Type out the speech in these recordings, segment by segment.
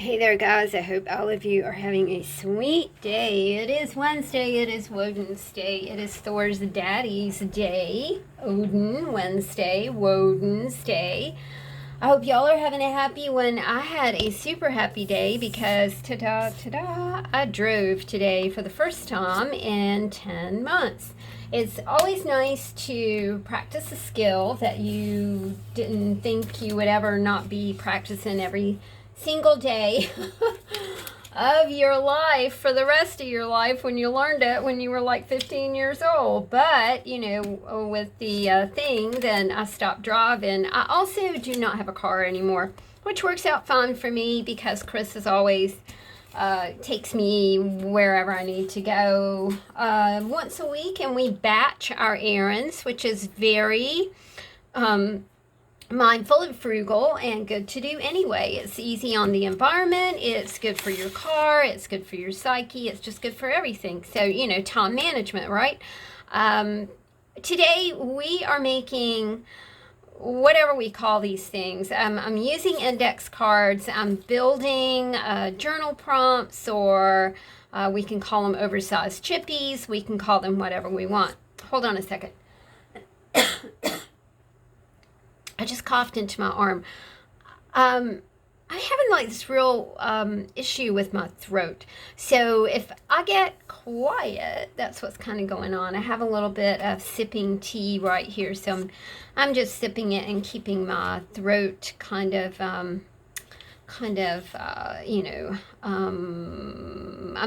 Hey there, guys. I hope all of you are having a sweet day. It is Wednesday. It is Woden's Day. It is Thor's Daddy's Day. Odin, Wednesday, Woden's Day. I hope y'all are having a happy one. I had a super happy day because, ta-da, I drove today for the first time in 10 months. It's always nice to practice a skill that you didn't think you would ever not be practicing every single day of your life for the rest of your life when you learned it when you were like 15 years old. But, with the thing, then I stopped driving. I also do not have a car anymore, which works out fine for me because Chris is always takes me wherever I need to go once a week, and we batch our errands, which is very mindful and frugal and good to do anyway. It's easy on the environment, it's good for your car, it's good for your psyche, it's just good for everything. So, time management, right? Today we are making whatever we call these things. I'm using index cards. I'm building journal prompts, or we can call them oversized chippies. We can call them whatever we want. Hold on a second. I just coughed into my arm. I'm having like this real issue with my throat. So if I get quiet, that's what's kind of going on. I have a little bit of sipping tea right here. So I'm just sipping it and keeping my throat I'm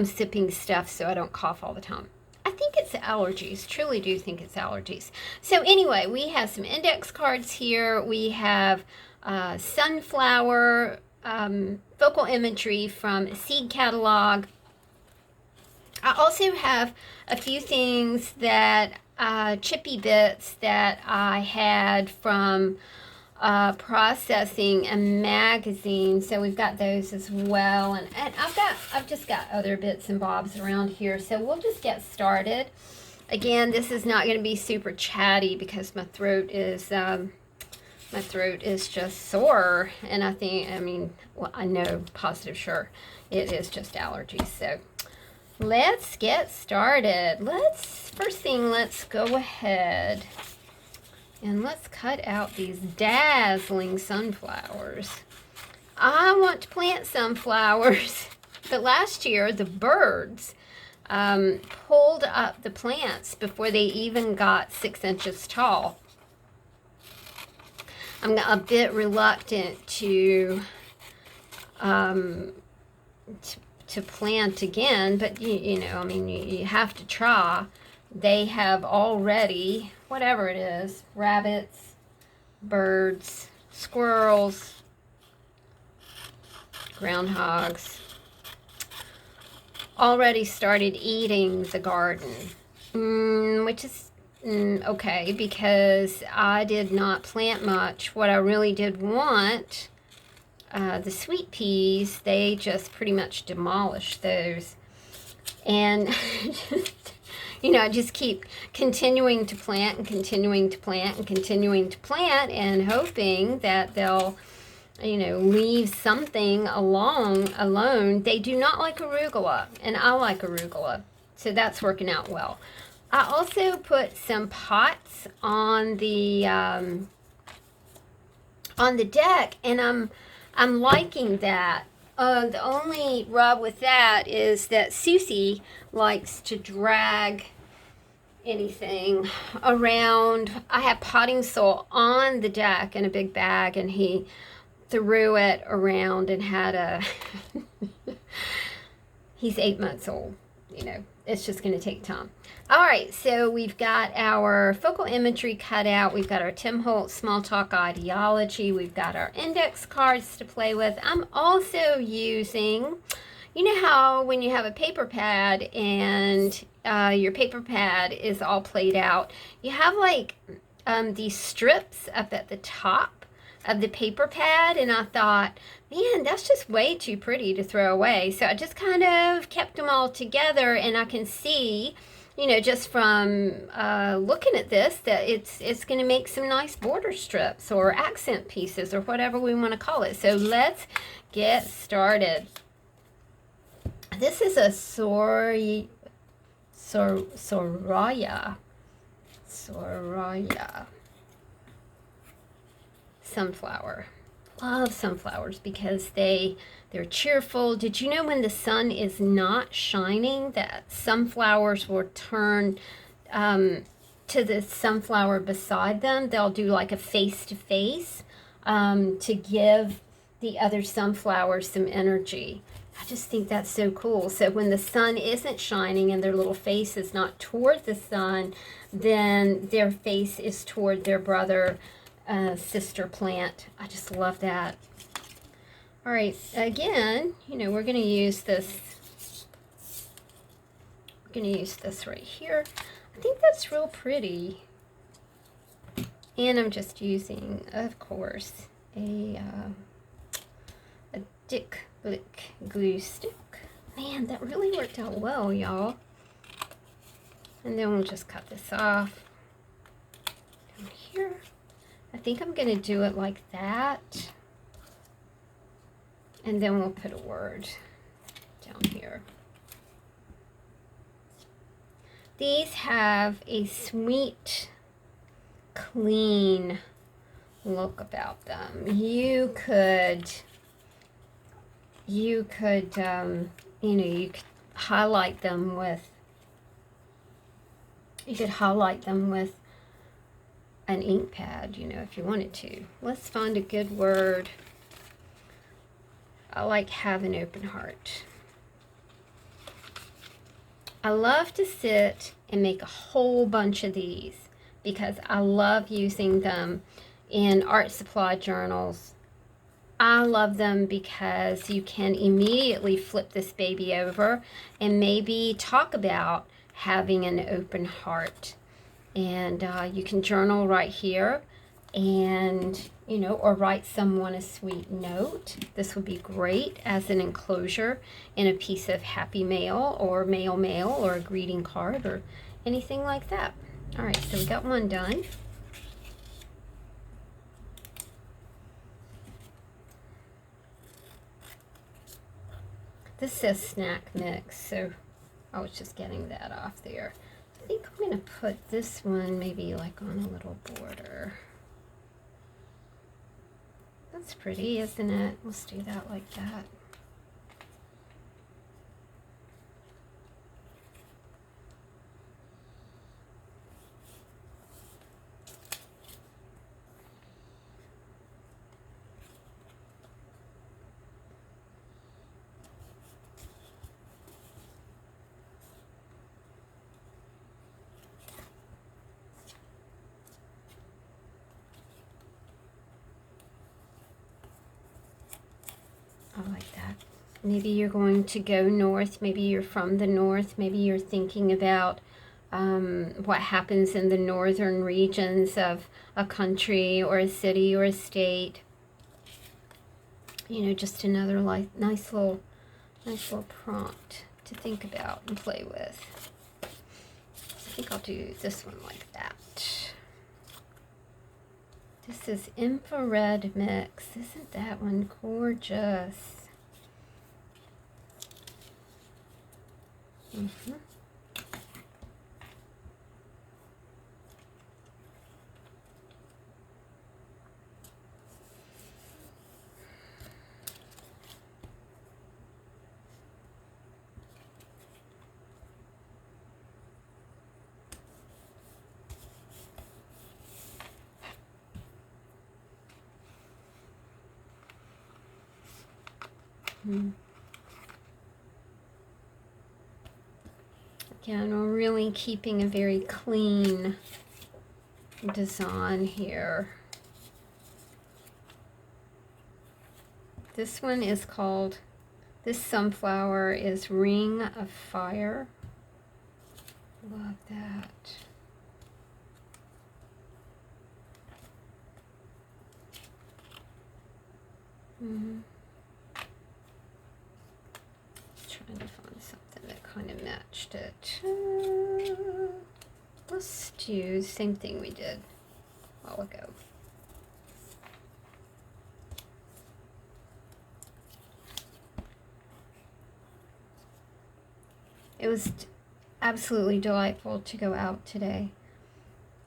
sipping stuff so I don't cough all the time. I think it's allergies. Truly do think it's allergies. So anyway, we have some index cards here. We have sunflower focal imagery from Seed Catalog. I also have a few things that chippy bits that I had from processing a magazine, so we've got those as well, and I've just got other bits and bobs around here, so we'll just get started. Again, this is not going to be super chatty because my throat is just sore, and I know positive sure it is just allergies. So let's get started. First thing, let's go ahead and let's cut out these dazzling sunflowers. I want to plant sunflowers, but last year the birds pulled up the plants before they even got 6 inches tall. I'm a bit reluctant to plant again, but you have to try. They have already, whatever it is, rabbits, birds, squirrels, groundhogs, already started eating the garden, which is okay because I did not plant much. What I really did want, the sweet peas, they just pretty much demolished those. And I just keep continuing to plant and continuing to plant and continuing to plant and hoping that they'll, leave something alone. They do not like arugula, and I like arugula, so that's working out well. I also put some pots on the deck, and I'm liking that. The only rub with that is that Susie likes to drag anything around. I have potting soil on the deck in a big bag, and he threw it around and had he's 8 months old. It's just going to take time. All right, so we've got our focal imagery cut out. We've got our Tim Holtz small talk ideology. We've got our index cards to play with. I'm also using, how when you have a paper pad and your paper pad is all played out, you have these strips up at the top of the paper pad, and I thought, man, that's just way too pretty to throw away. So I just kind of kept them all together, and I can see you know, just from looking at this, that it's going to make some nice border strips or accent pieces or whatever we want to call it. So let's get started. This is a Soraya sunflower. Love sunflowers because they're cheerful. Did you know when the sun is not shining that sunflowers will turn to the sunflower beside them? They'll do like a face-to-face to give the other sunflowers some energy. I just think that's so cool. So when the sun isn't shining and their little face is not toward the sun, then their face is toward their brother, sister plant. I just love that. All right, again, you know, we're going to use this. We're going to use this right here. I think that's real pretty. And I'm just using, of course, a Dick Blick glue stick. Man, that really worked out well, y'all. And then we'll just cut this off down here. I think I'm going to do it like that. And then we'll put a word down here. These have a sweet, clean look about them. You could you know, you could highlight them with, an ink pad, you know, if you wanted to. Let's find a good word. I like have an open heart. I love to sit and make a whole bunch of these because I love using them in art supply journals. I love them because you can immediately flip this baby over and maybe talk about having an open heart. And you can journal right here and, you know, or write someone a sweet note. This would be great as an enclosure in a piece of happy mail or mail or a greeting card or anything like that. All right, so we got one done. This says snack mix, so I was just getting that off there. I think I'm going to put this one maybe like on a little border. That's pretty, isn't it? Let's do that like that. I like that. Maybe you're going to go north. Maybe you're from the north. Maybe you're thinking about what happens in the northern regions of a country or a city or a state. You know, just another nice little prompt to think about and play with. I think I'll do this one like that. This is infrared mix. Isn't that one gorgeous? Again, we're really keeping a very clean design here. This one is called, this sunflower is Ring of Fire. Love that. Trying to find something that kind of matched it. Let's do the same thing we did a while ago. It was absolutely delightful to go out today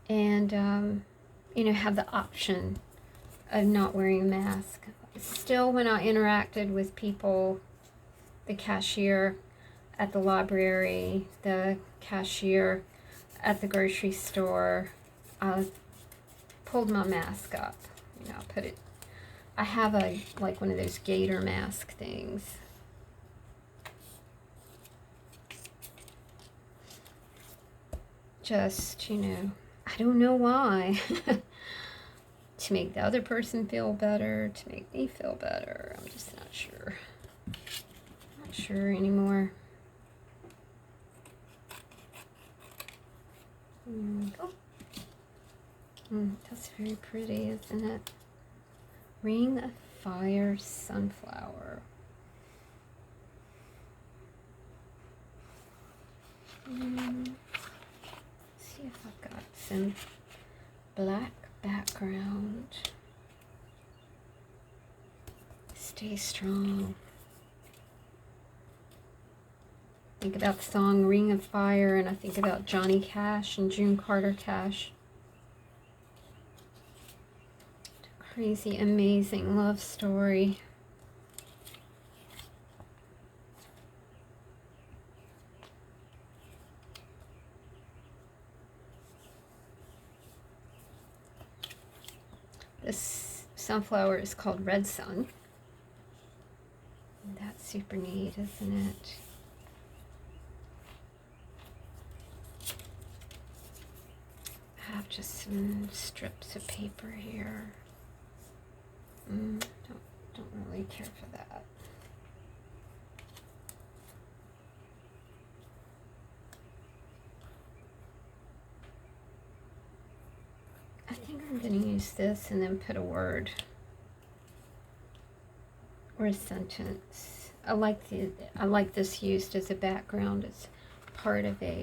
and, you know, have the option of not wearing a mask. Still, when I interacted with people, the cashier at the library, the cashier at the grocery store, I pulled my mask up. You know, I have like one of those gator mask things. Just, you know, I don't know why. To make the other person feel better, to make me feel better. I'm just not sure. Not sure anymore. Oh. That's very pretty, isn't it? Ring of Fire Sunflower. See if I've got some black background. Stay strong. Think about the song Ring of Fire, and I think about Johnny Cash and June Carter Cash. Crazy, amazing love story. This sunflower is called Red Sun. And that's super neat, isn't it? I have just some strips of paper here. Don't really care for that. I think I'm going to use this and then put a word or a sentence. I like this used as a background. It's part of a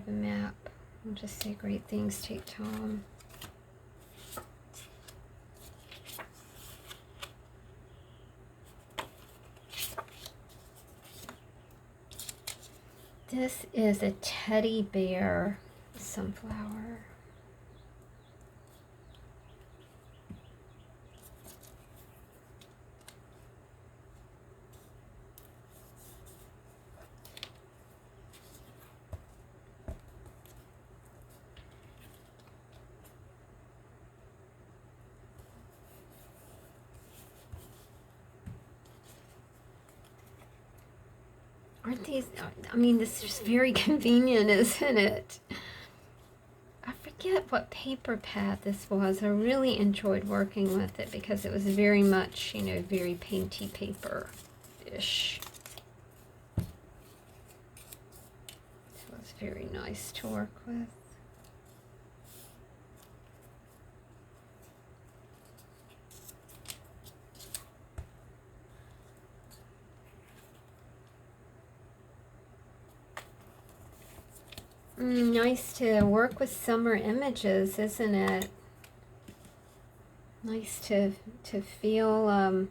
map. I'll just say great things take time. This is a teddy bear sunflower. Aren't these, I mean, this is very convenient, isn't it? I forget what paper pad this was. I really enjoyed working with it because it was very much, you know, very painty paper-ish. So it was very nice to work with. Nice to work with summer images, isn't it? Nice to feel I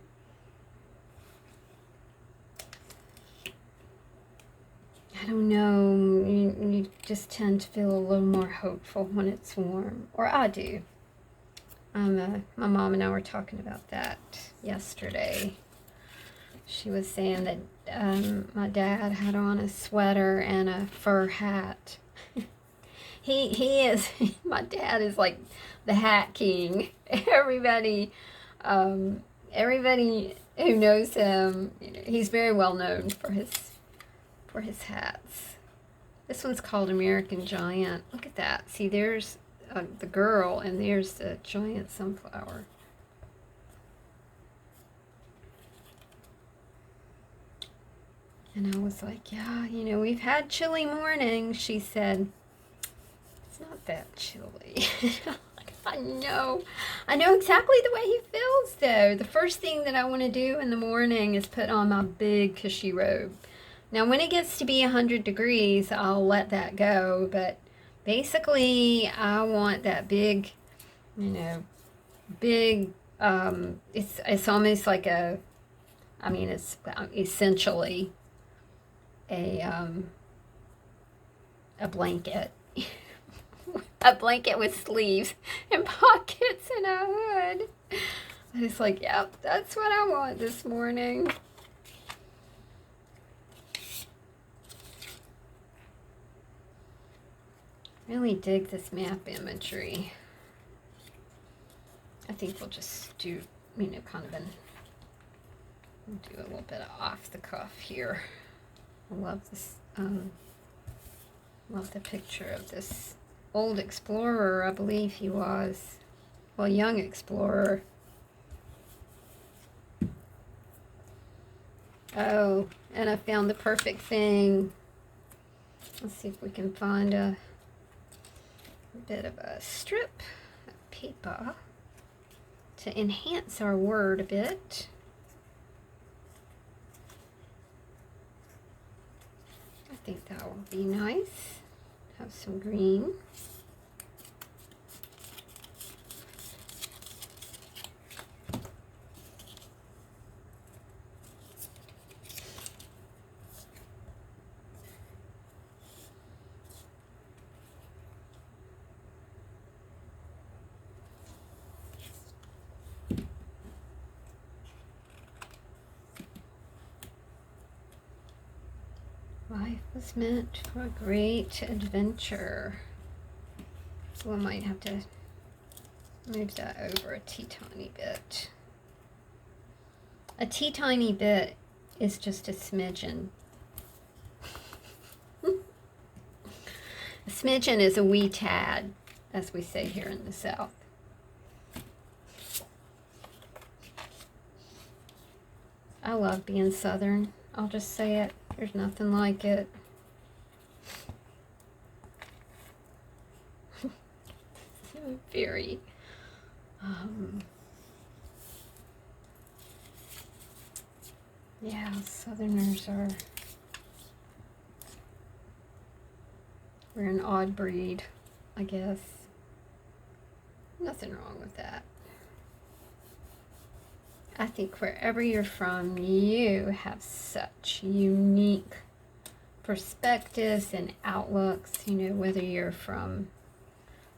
don't know, you just tend to feel a little more hopeful when it's warm, or I do. My mom and I were talking about that yesterday. She was saying that my dad had on a sweater and a fur hat. He is, my dad is like the hat king. Everybody who knows him, you know, he's very well known for his hats. This one's called American Giant. Look at that. See, there's the girl, and there's the giant sunflower. And I was like, yeah, you know, we've had chilly mornings. She said, it's not that chilly. I know exactly the way he feels, though. The first thing that I want to do in the morning is put on my big cushy robe. Now, when it gets to be 100 degrees, I'll let that go. But basically, I want that big, you know, big, it's almost like it's essentially a blanket. A blanket with sleeves and pockets and a hood. It's like, yep, that's what I want this morning. Really dig this map imagery. I think we'll just do, kind of do a little bit of off the cuff here. I love this, love the picture of this old explorer, I believe he was. Well, young explorer. Oh, and I found the perfect thing. Let's see if we can find a bit of a strip of paper to enhance our word a bit. I think that will be nice. Have some green. Life was meant for a great adventure. So I might have to move that over a teeny bit. A teeny bit is just a smidgen. A smidgen is a wee tad, as we say here in the South. I love being Southern. I'll just say it. There's nothing like it. Very, yeah, Southerners we're an odd breed, I guess. Nothing wrong with that. I think wherever you're from, you have such unique perspectives and outlooks, whether you're from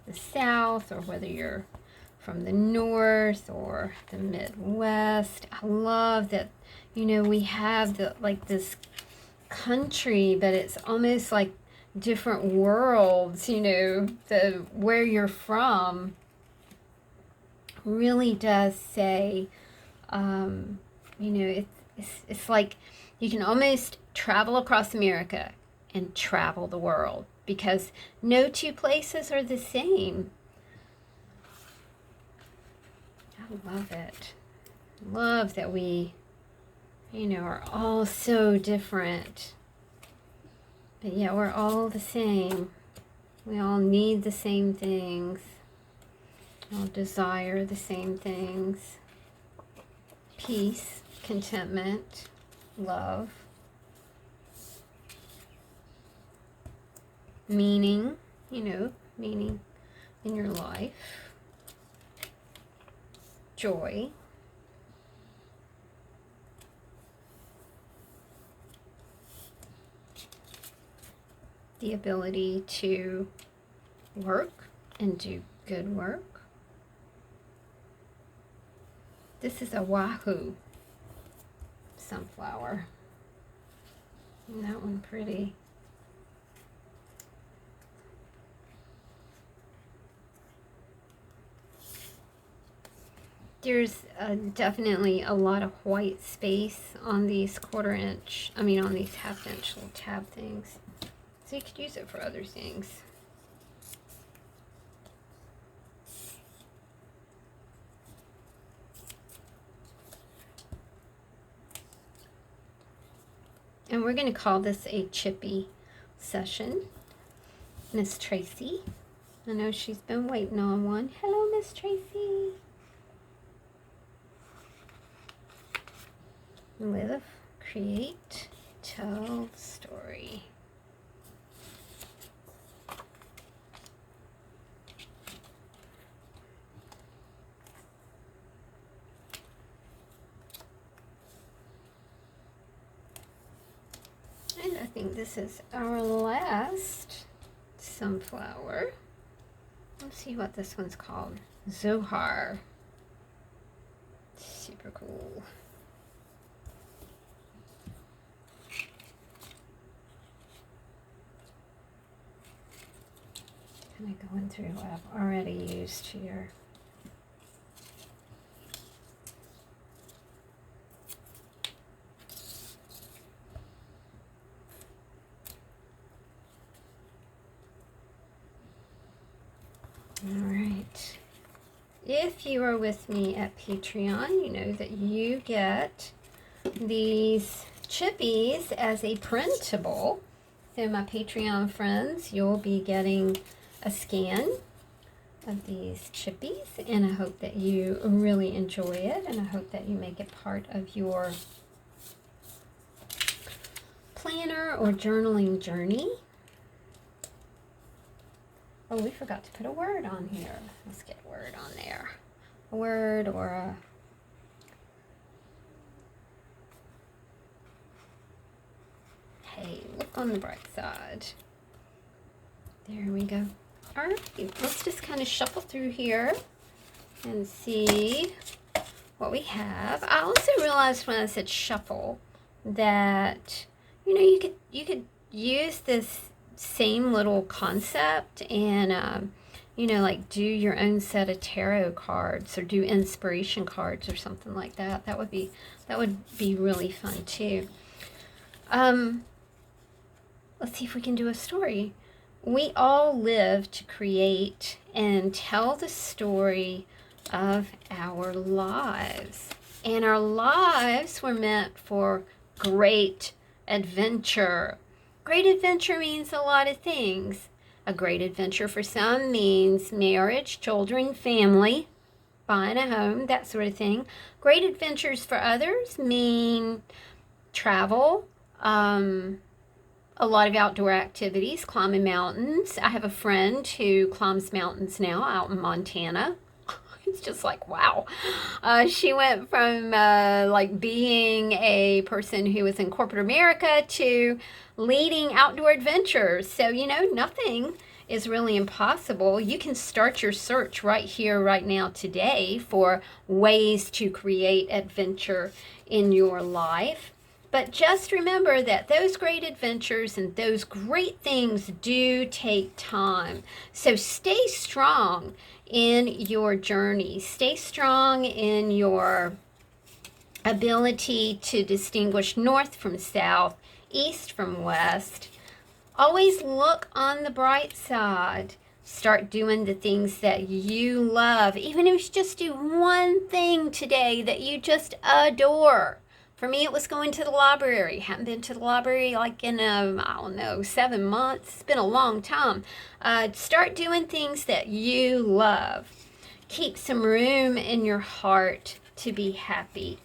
the South or whether you're from the North or the Midwest. I love that, we have this country, but it's almost like different worlds, where you're from really does say, it's like you can almost travel across America and travel the world because no two places are the same. I love it. Love that we, are all so different. But yet we're all the same. We all need the same things. We all desire the same things. Peace, contentment, love, meaning, meaning in your life, joy, the ability to work and do good work. This is a Wahoo sunflower. Isn't that one pretty? There's definitely a lot of white space on these on these half-inch little tab things. So you could use it for other things. And we're going to call this a Chippy session. Miss Tracy. I know she's been waiting on one. Hello, Miss Tracy. Live, create, tells. think this is our last sunflower. Let's see what this one's called. Zohar. Super cool. Kind of going through what I've already used here. All right. If you are with me at Patreon, you know that you get these Chippies as a printable. So my Patreon friends, you'll be getting a scan of these Chippies, and I hope that you really enjoy it, and I hope that you make it part of your planner or journaling journey. Oh, we forgot to put a word on here. Let's get a word on there. A word or a... Hey, look on the bright side. There we go. All right, let's just kind of shuffle through here and see what we have. I also realized when I said shuffle that, you know, you could use this same little concept and, you know, like do your own set of tarot cards or do inspiration cards or something like that. That would be really fun too. Let's see if we can do a story. We all live to create and tell the story of our lives. And our lives were meant for great adventure. Great adventure means a lot of things. A great adventure for some means marriage, children, family, buying a home, that sort of thing. Great adventures for others mean travel, a lot of outdoor activities, climbing mountains. I have a friend who climbs mountains now out in Montana. It's just like, wow. She went from like being a person who was in corporate America to leading outdoor adventures. So, you know, nothing is really impossible. You can start your search right here, right now, today for ways to create adventure in your life. But just remember that those great adventures and those great things do take time. So stay strong in your journey. Stay strong in your ability to distinguish north from south, east from west. Always look on the bright side. Start doing the things that you love. Even if you just do one thing today that you just adore. For me, it was going to the library. Haven't been to the library like in, I don't know, 7 months. It's been a long time. Start doing things that you love. Keep some room in your heart to be happy.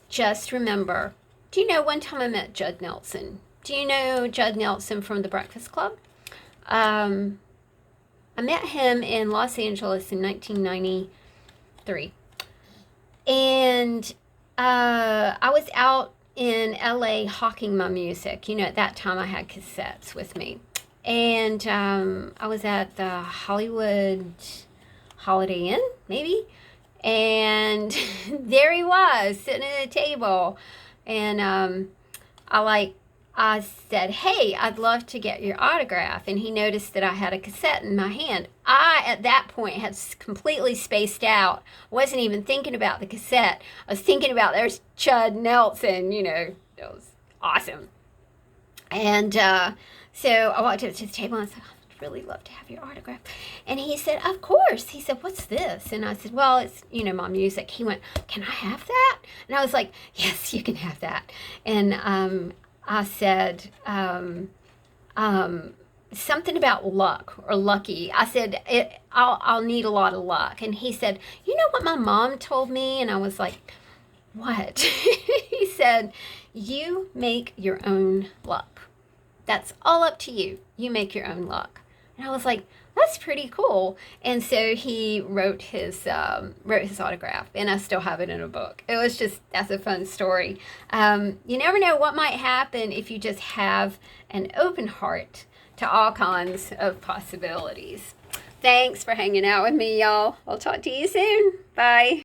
Just remember, do you know one time I met Judd Nelson? Do you know Judd Nelson from The Breakfast Club? I met him in Los Angeles in 1993. And I was out in LA hawking my music. You know, at that time I had cassettes with me. And I was at the Hollywood Holiday Inn, maybe. And there he was, sitting at a table. And I said, hey, I'd love to get your autograph. And he noticed that I had a cassette in my hand. I, at that point, had completely spaced out. Wasn't even thinking about the cassette. I was thinking about, there's Judd Nelson, you know. It was awesome. And so I walked up to the table and I said, I'd really love to have your autograph. And he said, of course. He said, what's this? And I said, well, it's, you know, my music. He went, can I have that? And I was like, yes, you can have that. And I said, something about luck or lucky. I said, I'll need a lot of luck. And he said, you know what my mom told me? And I was like, what? He said, you make your own luck. That's all up to you. You make your own luck. And I was like, that's pretty cool. And so he wrote his autograph, and I still have it in a book. It was just, that's a fun story. You never know what might happen if you just have an open heart to all kinds of possibilities. Thanks for hanging out with me, y'all. I'll talk to you soon. Bye.